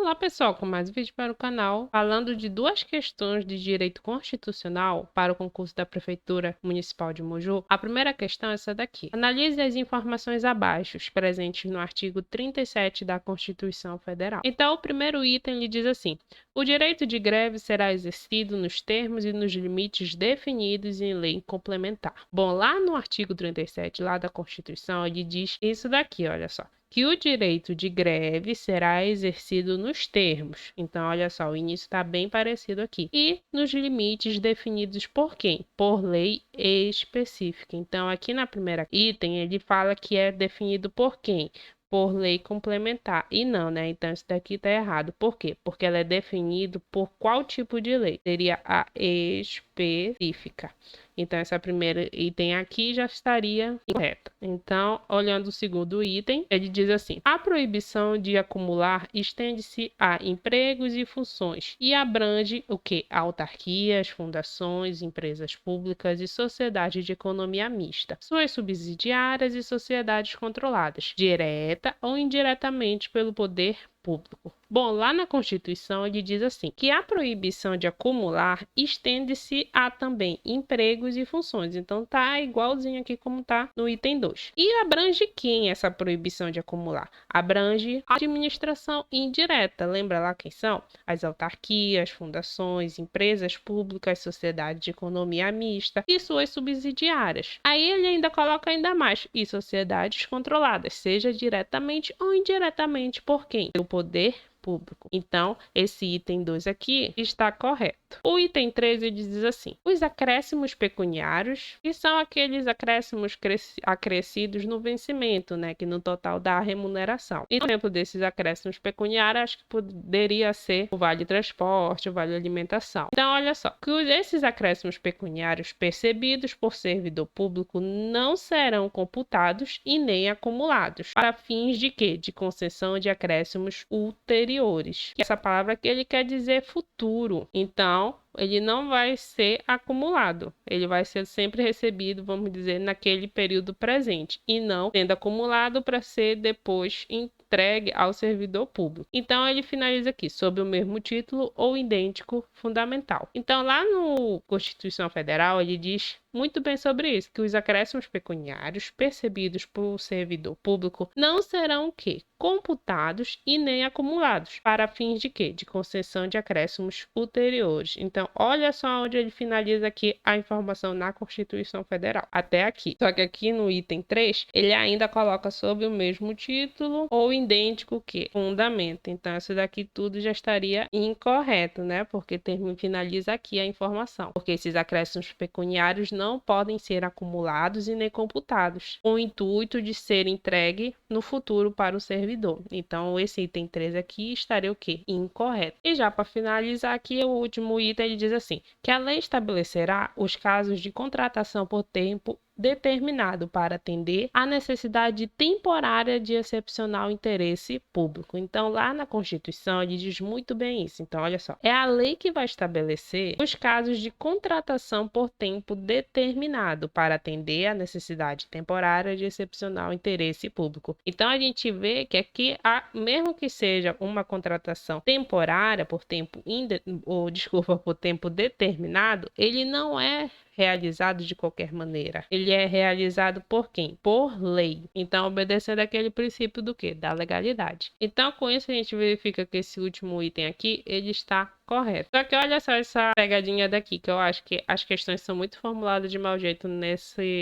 Olá pessoal, com mais um vídeo para o canal, falando de duas questões de direito constitucional para o concurso da Prefeitura Municipal de Moju. A primeira questão é essa daqui. Analise as informações abaixo, presentes no artigo 37 da Constituição Federal. Então, o primeiro item ele diz assim: o direito de greve será exercido nos termos e nos limites definidos em lei complementar. Bom, lá no artigo 37 lá da Constituição, ele diz isso daqui, olha só, que o direito de greve será exercido nos termos. Então, olha só, o início está bem parecido aqui. E nos limites definidos por quem? Por lei específica. Então, aqui na primeira item, ele fala que é definido por quem? Por lei complementar. E não, né? Então, isso daqui tá errado. Por quê? Porque ela é definido por qual tipo de lei? Seria a específica. Então, essa primeira item aqui já estaria incorreta. Então, olhando o segundo item, ele diz assim: a proibição de acumular estende-se a empregos e funções e abrange o quê? Autarquias, fundações, empresas públicas e sociedades de economia mista, suas subsidiárias e sociedades controladas, direta ou indiretamente pelo poder público. Bom, lá na Constituição ele diz assim, que a proibição de acumular estende-se a também empregos e funções. Então tá igualzinho aqui como tá no item 2. E abrange quem essa proibição de acumular? Abrange a administração indireta. Lembra lá quem são? As autarquias, fundações, empresas públicas, sociedades de economia mista e suas subsidiárias. Aí ele ainda coloca ainda mais, e sociedades controladas, seja diretamente ou indiretamente por quem? Pelo poder público. Então, esse item 2 aqui está correto. O item 3 ele diz assim: os acréscimos pecuniários, que são aqueles acréscimos acrescidos no vencimento, né, que no total dá a remuneração. E, por exemplo, desses acréscimos pecuniários, acho que poderia ser o vale transporte, o vale alimentação. Então, olha só, que esses acréscimos pecuniários percebidos por servidor público não serão computados e nem acumulados para fins de quê? De concessão de acréscimos ulteriores. Essa palavra aqui ele quer dizer futuro. Então, ele não vai ser acumulado. Ele vai ser sempre recebido, vamos dizer, naquele período presente e não sendo acumulado para ser depois entregue ao servidor público. Então, ele finaliza aqui, sob o mesmo título ou idêntico fundamental. Então, lá no Constituição Federal, ele diz muito bem sobre isso, que os acréscimos pecuniários percebidos por servidor público não serão o quê? Computados e nem acumulados, para fins de quê? De concessão de acréscimos ulteriores. Então, olha só onde ele finaliza aqui a informação na Constituição Federal, até aqui. Só que aqui no item 3, ele ainda coloca sob o mesmo título ou idêntico que fundamento. Então, isso daqui tudo já estaria incorreto, né? Porque finaliza aqui a informação. Porque esses acréscimos pecuniários não podem ser acumulados e nem computados, com o intuito de ser entregue no futuro para o servidor. Então, esse item 3 aqui estaria o quê? Incorreto. E já para finalizar aqui, o último item ele diz assim, que a lei estabelecerá os casos de contratação por tempo determinado para atender à necessidade temporária de excepcional interesse público. Então, lá na Constituição, ele diz muito bem isso. Então, olha só, é a lei que vai estabelecer os casos de contratação por tempo determinado para atender à necessidade temporária de excepcional interesse público. Então, a gente vê que aqui, mesmo que seja uma contratação temporária por tempo por tempo determinado, ele não é realizado de qualquer maneira. Ele é realizado por quem? Por lei. Então, obedecendo aquele princípio do quê? Da legalidade. Então, com isso, a gente verifica que esse último item aqui, ele está correto. Só que olha só essa pegadinha daqui, que eu acho que as questões são muito formuladas de mau jeito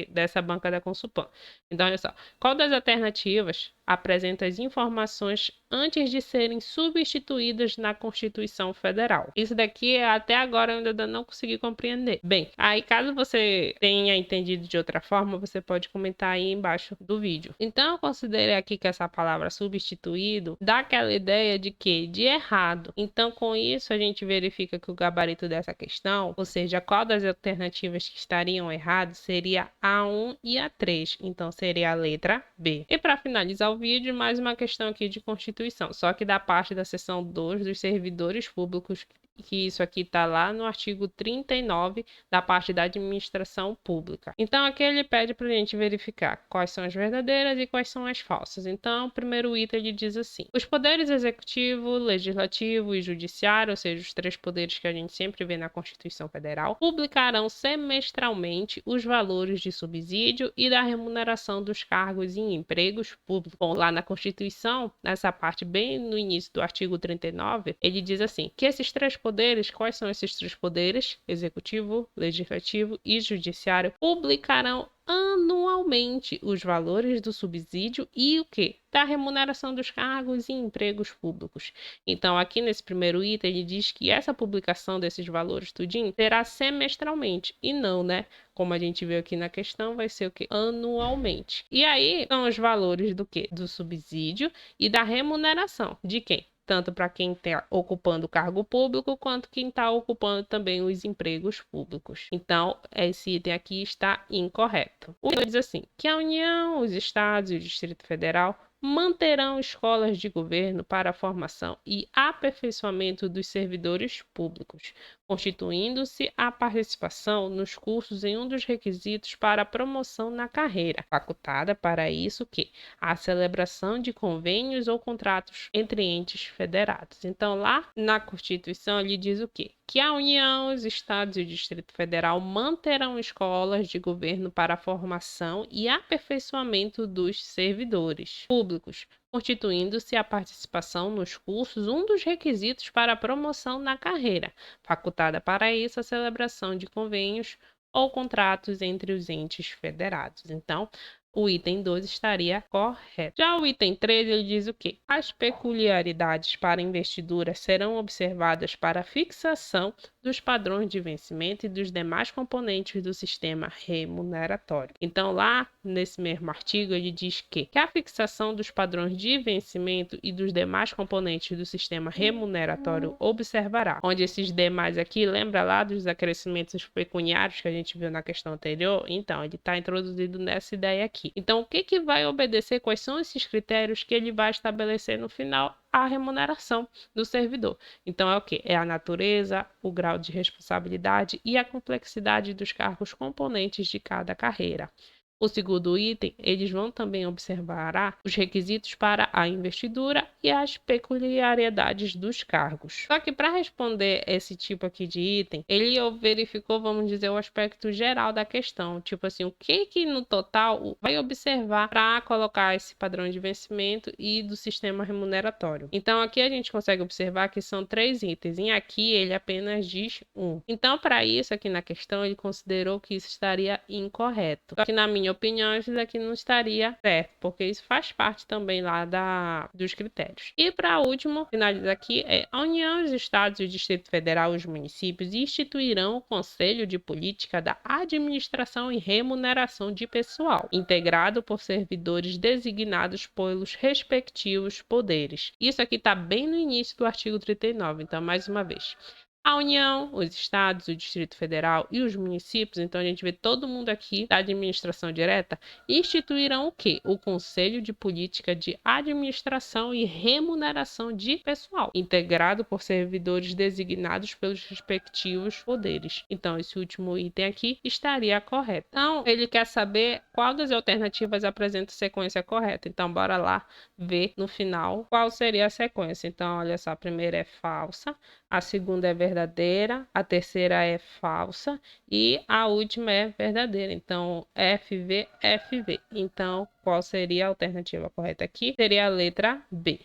dessa banca da Consulpan. Então, olha só. Qual das alternativas apresenta as informações antes de serem substituídas na Constituição Federal? Isso daqui, até agora, eu ainda não consegui compreender. Bem, aí caso você tenha entendido de outra forma, você pode comentar aí embaixo do vídeo. Então, eu considerei aqui que essa palavra substituído dá aquela ideia de quê? De errado. Então, com isso, a gente verifica que o gabarito dessa questão, ou seja, qual das alternativas que estariam erradas, seria a 1 e a 3. Então, seria a letra B. E para finalizar o vídeo, mais uma questão aqui de Constituição, só que da parte da seção 2 dos servidores públicos que isso aqui está lá no artigo 39 da parte da administração pública. Então, aqui ele pede para a gente verificar quais são as verdadeiras e quais são as falsas. Então, o primeiro item ele diz assim: os poderes executivo, legislativo e judiciário, ou seja, os três poderes que a gente sempre vê na Constituição Federal, publicarão semestralmente os valores de subsídio e da remuneração dos cargos em empregos públicos. Bom, lá na Constituição, nessa parte bem no início do artigo 39, ele diz assim, que esses três poderes, quais são esses três poderes? Executivo, legislativo e judiciário, publicarão anualmente os valores do subsídio e o que? Da remuneração dos cargos e empregos públicos. Então, aqui nesse primeiro item, ele diz que essa publicação desses valores tudinho será semestralmente e não, né? Como a gente viu aqui na questão, vai ser o que? Anualmente. E aí, são os valores do que? Do subsídio e da remuneração. De quem? Tanto para quem está ocupando o cargo público, quanto quem está ocupando também os empregos públicos. Então, esse item aqui está incorreto. O item diz assim, que a União, os Estados e o Distrito Federal manterão escolas de governo para a formação e aperfeiçoamento dos servidores públicos, constituindo-se a participação nos cursos em um dos requisitos para a promoção na carreira, facultada para isso que a celebração de convênios ou contratos entre entes federados. Então, lá na Constituição, ele diz o quê? Que a União, os Estados e o Distrito Federal manterão escolas de governo para a formação e aperfeiçoamento dos servidores públicos, constituindo-se a participação nos cursos um dos requisitos para a promoção na carreira, facultada para isso a celebração de convênios ou contratos entre os entes federados. Então, o item 2 estaria correto. Já o item 3, ele diz o quê? As peculiaridades para investidura serão observadas para a fixação dos padrões de vencimento e dos demais componentes do sistema remuneratório. Então, lá nesse mesmo artigo, ele diz que a fixação dos padrões de vencimento e dos demais componentes do sistema remuneratório observará, onde esses demais aqui, lembra lá dos acrescimentos pecuniários que a gente viu na questão anterior? Então, ele está introduzido nessa ideia aqui. Então, o que vai obedecer? Quais são esses critérios que ele vai estabelecer no final? A remuneração do servidor. Então, é o que? É a natureza, o grau de responsabilidade e a complexidade dos cargos componentes de cada carreira. O segundo item, eles vão também observar os requisitos para a investidura e as peculiaridades dos cargos. Só que para responder esse tipo aqui de item, ele verificou, vamos dizer, o aspecto geral da questão. Tipo assim, o que no total vai observar para colocar esse padrão de vencimento e do sistema remuneratório. Então, aqui a gente consegue observar que são 3 itens, e aqui ele apenas diz 1. Então, para isso, aqui na questão, ele considerou que isso estaria incorreto. Só que, na minha opinião, isso daqui não estaria certo, porque isso faz parte também lá dos critérios. E para último, finalizar aqui, a União, os Estados e o Distrito Federal, os municípios, instituirão o Conselho de Política da Administração e Remuneração de Pessoal, integrado por servidores designados pelos respectivos poderes. Isso aqui está bem no início do artigo 39, então, mais uma vez. A União, os Estados, o Distrito Federal e os municípios, então a gente vê todo mundo aqui da administração direta, instituirão o quê? O Conselho de Política de Administração e Remuneração de Pessoal, integrado por servidores designados pelos respectivos poderes. Então, esse último item aqui estaria correto. Então, ele quer saber qual das alternativas apresenta a sequência correta. Então, bora lá ver no final qual seria a sequência. Então, olha só, a primeira é falsa, a segunda é verdadeira, a terceira é falsa e a última é verdadeira. Então, FV, FV. Então, qual seria a alternativa correta aqui? Seria a letra B.